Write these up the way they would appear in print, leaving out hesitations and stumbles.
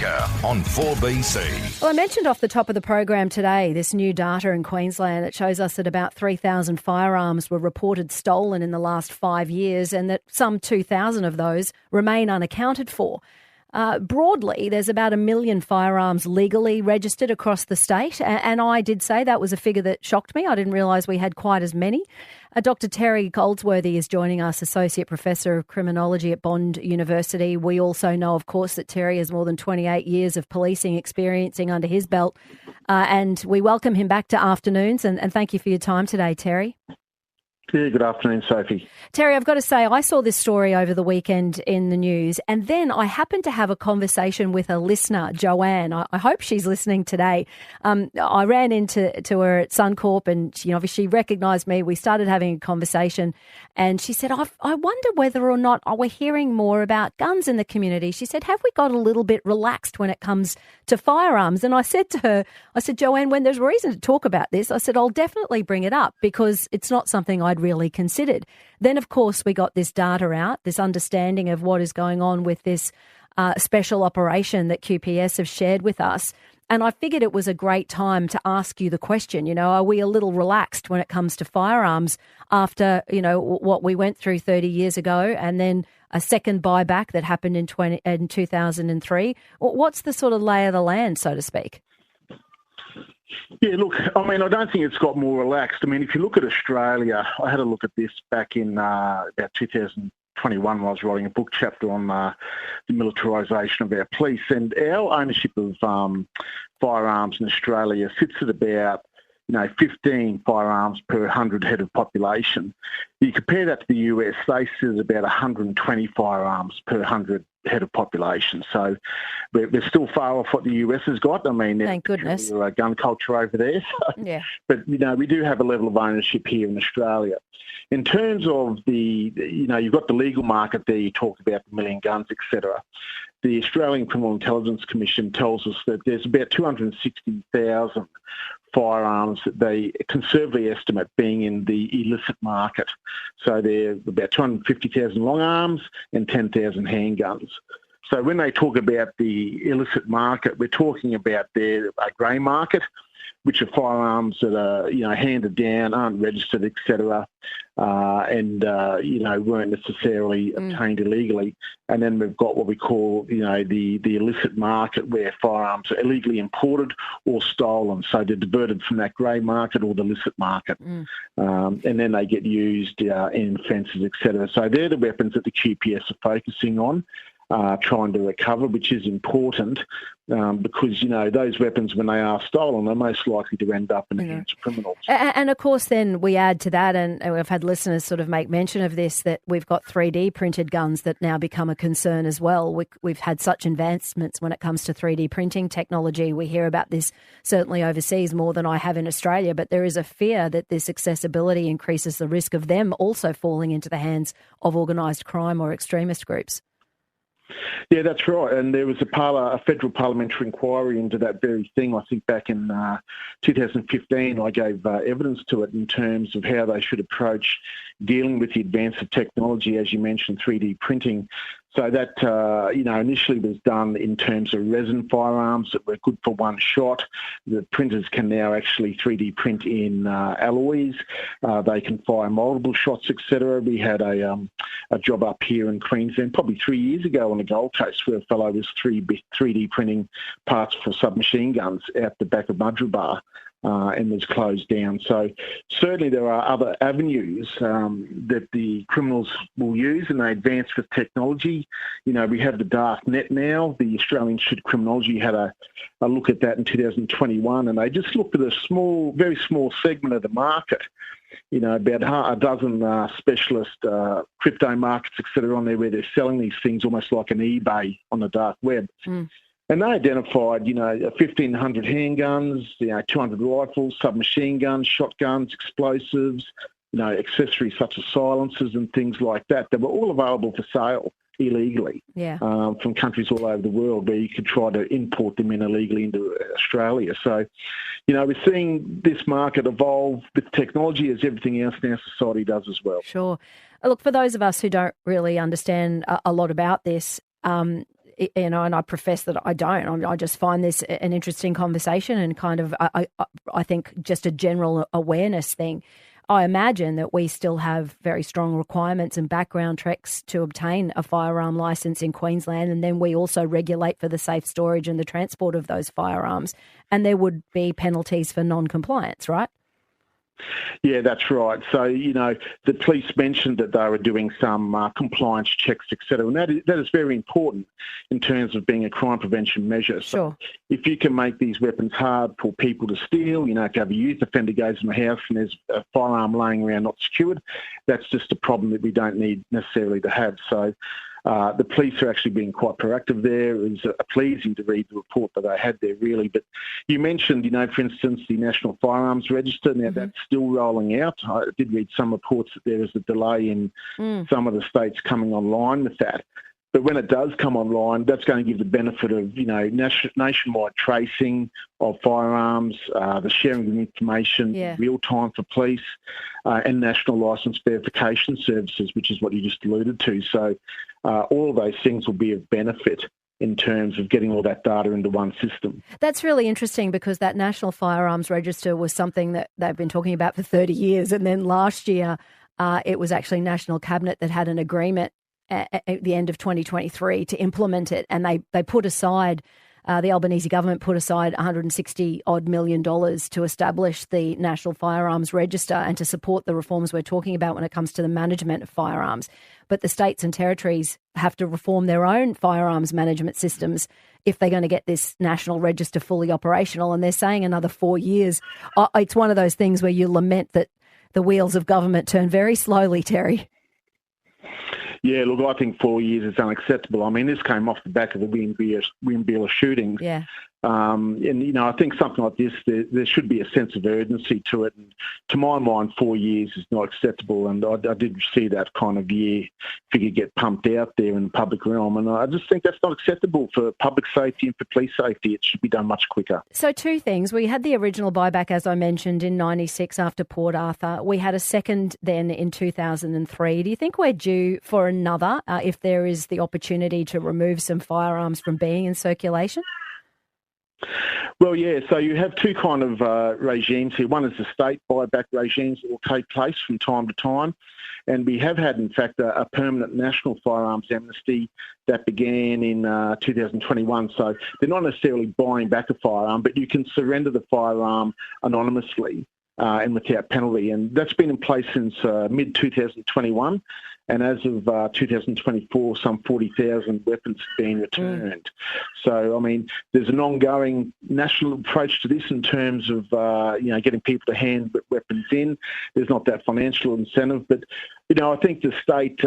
Formica on 4BC. Well, I mentioned off the top of the program today this new data in Queensland that shows us that about 3,000 firearms were reported stolen in the last 5 years and that some 2,000 of those remain unaccounted for. Broadly, there's about 1 million firearms legally registered across the state, and I did say that was a figure that shocked me. I didn't realise we had quite as many. Dr Terry Goldsworthy is joining us, Associate Professor of Criminology at Bond University. We also know, of course, that Terry has more than 28 years of policing experiencing under his belt, and we welcome him back to Afternoons, and thank you for your time today, Terry. Yeah, good afternoon, Sophie. Terry, I've got to say, I saw this story over the weekend in the news, and then I happened to have a conversation with a listener, Joanne. I hope she's listening today. I ran into her at Suncorp, and she recognised me. We started having a conversation, and she said, I wonder whether or not we're hearing more about guns in the community. She said, have we got a little bit relaxed when it comes to firearms? And I said to her, Joanne, when there's reason to talk about this, I said, I'll definitely bring it up because it's not something I'd really considered. Then, of course, we got this data out, this understanding of what is going on with this special operation that QPS have shared with us. And I figured it was a great time to ask you the question, are we a little relaxed when it comes to firearms after, what we went through 30 years ago and then a second buyback that happened in 2003? What's the sort of lay of the land, so to speak? Yeah, look, I don't think it's got more relaxed. If you look at Australia, I had a look at this back in about 2021 when I was writing a book chapter on the militarisation of our police, and our ownership of firearms in Australia sits at about 15 firearms per 100 head of population. You compare that to the US, they sit at about 120 firearms per 100 head of population. So we're still far off what the US has got. Thank goodness. There's a gun culture over there. Yeah. But, we do have a level of ownership here in Australia. In terms of you've got the legal market there, you talked about the million guns, etc. The Australian Criminal Intelligence Commission tells us that there's about 260,000 firearms that they conservatively estimate being in the illicit market. So they're about 250,000 long arms and 10,000 handguns. So when they talk about the illicit market, we're talking about their grey market, which are firearms that are, handed down, aren't registered, etc., and weren't necessarily obtained illegally. And then we've got what we call, the illicit market, where firearms are illegally imported or stolen. So they're diverted from that grey market or the illicit market, and then they get used in offences, etc. So they're the weapons that the QPS are focusing on. Trying to recover, which is important because, those weapons, when they are stolen, are most likely to end up in the hands of criminals. And, of course, then we add to that, and we've had listeners sort of make mention of this, that we've got 3D printed guns that now become a concern as well. We've had such advancements when it comes to 3D printing technology. We hear about this certainly overseas more than I have in Australia, but there is a fear that this accessibility increases the risk of them also falling into the hands of organised crime or extremist groups. Yeah, that's right. And there was a federal parliamentary inquiry into that very thing. I think back in 2015, I gave evidence to it in terms of how they should approach dealing with the advance of technology, as you mentioned, 3D printing. So that, initially was done in terms of resin firearms that were good for one shot. The printers can now actually 3D print in alloys. They can fire multiple shots, etc. We had a job up here in Queensland probably 3 years ago on the Gold Coast where a fellow was 3D printing parts for submachine guns out the back of Mudgeeraba. And was closed down. So certainly there are other avenues that the criminals will use, and they advance with technology. We have the dark net now. The Australian Institute of Criminology had a look at that in 2021, and they just looked at a very small segment of the market. About a dozen specialist crypto markets, etc., on there where they're selling these things almost like an eBay on the dark web. And they identified, 1,500 handguns, 200 rifles, submachine guns, shotguns, explosives, accessories such as silencers and things like that were all available for sale illegally from countries all over the world where you could try to import them in illegally into Australia. So, we're seeing this market evolve with technology as everything else in our society does as well. Sure. Look, for those of us who don't really understand a lot about this, and I profess that I don't. I just find this an interesting conversation and kind of, I think, just a general awareness thing. I imagine that we still have very strong requirements and background checks to obtain a firearm licence in Queensland, and then we also regulate for the safe storage and the transport of those firearms, and there would be penalties for non-compliance, right? Yeah, that's right. So, the police mentioned that they were doing some compliance checks, etc., and that is very important in terms of being a crime prevention measure. Sure. So if you can make these weapons hard for people to steal, if you have a youth offender goes in the house and there's a firearm laying around not secured, that's just a problem that we don't need necessarily to have. So the police are actually being quite proactive there. It was pleasing to read the report that they had there, really. But you mentioned, for instance, the National Firearms Register. Now, that's still rolling out. I did read some reports that there is a delay in some of the states coming online with that. But when it does come online, that's going to give the benefit of, nationwide tracing of firearms, the sharing of information real time for police, and national licence verification services, which is what you just alluded to. So all of those things will be of benefit in terms of getting all that data into one system. That's really interesting because that National Firearms Register was something that they've been talking about for 30 years. And then last year, it was actually National Cabinet that had an agreement at the end of 2023 to implement it. And they put aside, the Albanese government put aside $160 million to establish the National Firearms Register and to support the reforms we're talking about when it comes to the management of firearms. But the states and territories have to reform their own firearms management systems if they're going to get this national register fully operational. And they're saying another 4 years. It's one of those things where you lament that the wheels of government turn very slowly, Terry. Yeah, look, I think 4 years is unacceptable. I mean, this came off the back of the Wierenbiele shootings. Yeah. And, I think something like this, there should be a sense of urgency to it. And to my mind, 4 years is not acceptable. And I did see that kind of year figure get pumped out there in the public realm. And I just think that's not acceptable for public safety and for police safety. It should be done much quicker. So two things. We had the original buyback, as I mentioned, in 96 after Port Arthur. We had a second then in 2003. Do you think we're due for another if there is the opportunity to remove some firearms from being in circulation? Well, yeah, so you have two kind of regimes here. One is the state buyback regimes that will take place from time to time. And we have had, in fact, a permanent national firearms amnesty that began in 2021. So they're not necessarily buying back a firearm, but you can surrender the firearm anonymously and without penalty. And that's been in place since mid-2021. And as of 2024, some 40,000 weapons have been returned. So, I mean, there's an ongoing national approach to this in terms of, getting people to hand weapons in. There's not that financial incentive. But, I think the state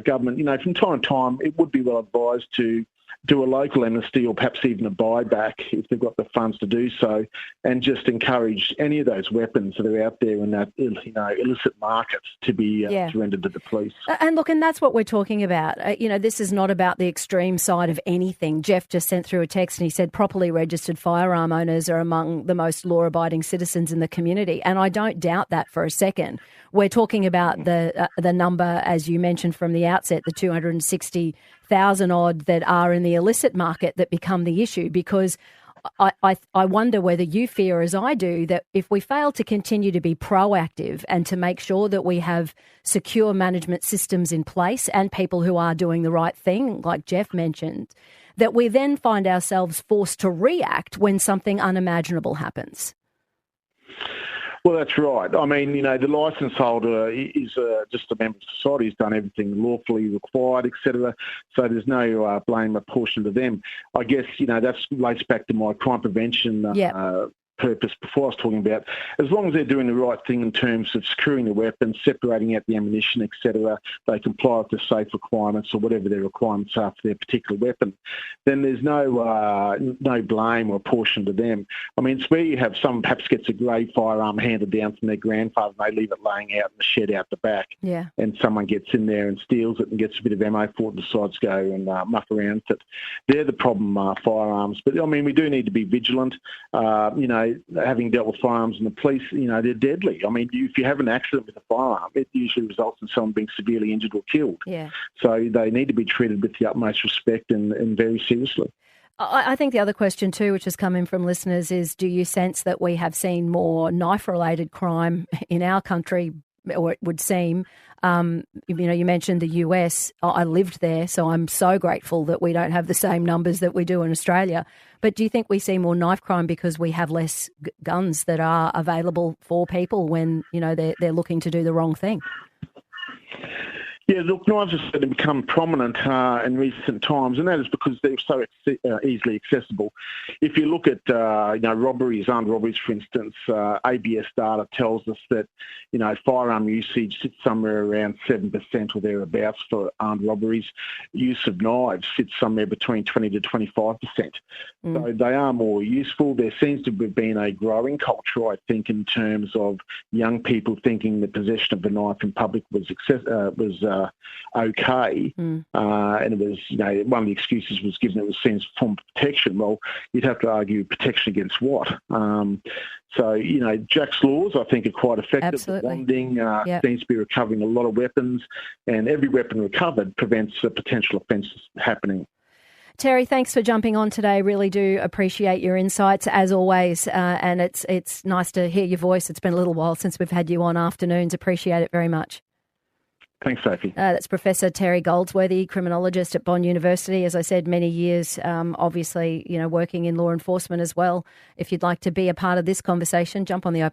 government, from time to time, it would be well advised to do a local amnesty or perhaps even a buyback if they've got the funds to do so, and just encourage any of those weapons that are out there in that illicit markets to be surrendered to the police. And look, and that's what we're talking about. This is not about the extreme side of anything. Jeff just sent through a text and he said properly registered firearm owners are among the most law-abiding citizens in the community, and I don't doubt that for a second. We're talking about the number, as you mentioned from the outset, the 260,000 odd that are in the illicit market that become the issue, because I wonder whether you fear, as I do, that if we fail to continue to be proactive and to make sure that we have secure management systems in place and people who are doing the right thing, like Jeff mentioned, that we then find ourselves forced to react when something unimaginable happens. Well, that's right. I mean, the licence holder is just a member of society who's done everything lawfully required, etc. So there's no blame apportioned to them. I guess, that relates back to my crime prevention purpose before I was talking about. As long as they're doing the right thing in terms of securing the weapons, separating out the ammunition, etc., they comply with the safe requirements or whatever their requirements are for their particular weapon, then there's no blame or portion to them. I mean, it's where you have someone perhaps gets a grey firearm handed down from their grandfather and they leave it laying out in the shed out the back, and someone gets in there and steals it and gets a bit of ammo for it and decides to go and muck around with it. They're the problem firearms. But, I mean, we do need to be vigilant. having dealt with firearms in the police, they're deadly. I mean, if you have an accident with a firearm, it usually results in someone being severely injured or killed. Yeah. So they need to be treated with the utmost respect and very seriously. I think the other question too, which has come in from listeners, is do you sense that we have seen more knife-related crime in our country, or it would seem? You mentioned the US. I lived there, so I'm so grateful that we don't have the same numbers that we do in Australia. But do you think we see more knife crime because we have less guns that are available for people when, they're looking to do the wrong thing? Yeah, look, knives have started to become prominent in recent times, and that is because they're so easily accessible. If you look at, robberies, armed robberies, for instance, ABS data tells us that, firearm usage sits somewhere around 7% or thereabouts for armed robberies. Use of knives sits somewhere between 20 to 25%. So they are more useful. There seems to have been a growing culture, I think, in terms of young people thinking the possession of a knife in public was okay, and it was, one of the excuses was given it was seen as a form of protection. Well, you'd have to argue protection against what? So, Jack's laws, I think, are quite effective. Absolutely. Bonding seems to be recovering a lot of weapons, and every weapon recovered prevents potential offences happening. Terry, thanks for jumping on today. Really do appreciate your insights, as always, and it's nice to hear your voice. It's been a little while since we've had you on afternoons. Appreciate it very much. Thanks, Sofie. That's Professor Terry Goldsworthy, criminologist at Bond University. As I said, many years, obviously, working in law enforcement as well. If you'd like to be a part of this conversation, jump on the